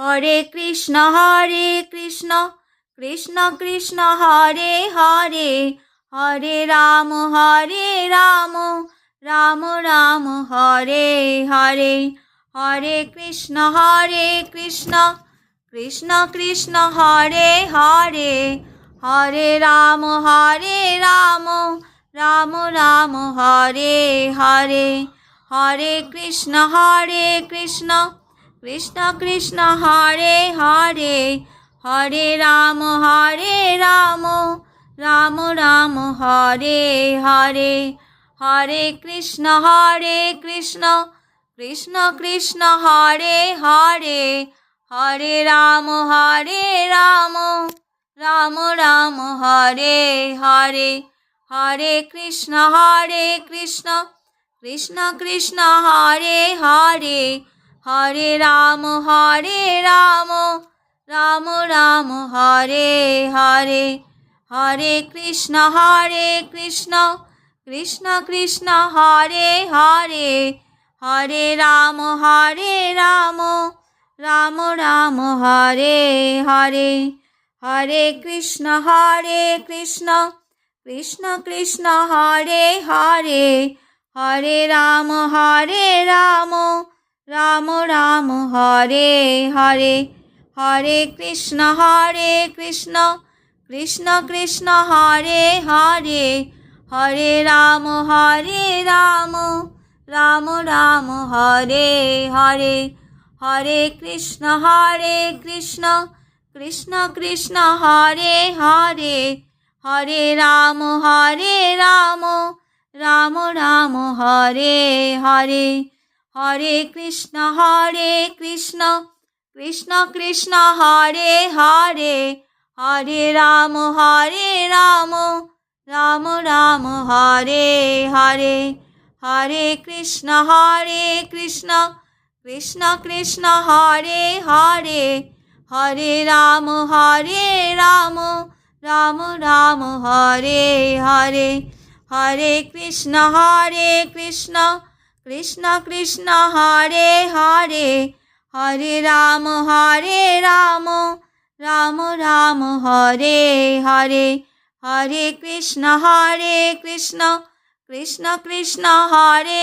Hare Krishna Krishna Krishna Hare Hare, Hare Ram Ram Ram Hare Hare. Hare Krishna Krishna Krishna Hare Hare, Hare Ram Ram Ram Hare Hare. Hare Krishna Krishna Krishna Hare Hare, Hare Ram Ram Ram Hare Hare. Hare Krishna Krishna Krishna Hare Hare, Hare Ram Ram Ram Hare Hare. Hare Krishna Krishna Krishna Hare Hare, Hare Ram Ram Ram Hare Hare. Hare Krishna Krishna Krishna Hare Hare, Hare Ram Ram Ram Hare Hare. Hare Krishna Krishna Krishna Hare Hare, Hare Ram Ram Ram Hare Hare. Hare Krishna Krishna Krishna Hare Hare, Hare Ram Ram Ram Hare Hare. Hare Krishna Krishna Krishna Hare Hare, Hare Ram Ram Ram Hare Hare. Hare Krishna Krishna Krishna Hare Hare, Hare Ram Ram Ram Hare Hare. Hare Krishna Krishna Krishna Hare Hare, Hare Ram Ram Ram Hare Hare. Hare Krishna Krishna Krishna Hare Hare, Hare Ram Ram Ram Hare Hare. Hare Krishna Krishna Krishna Hare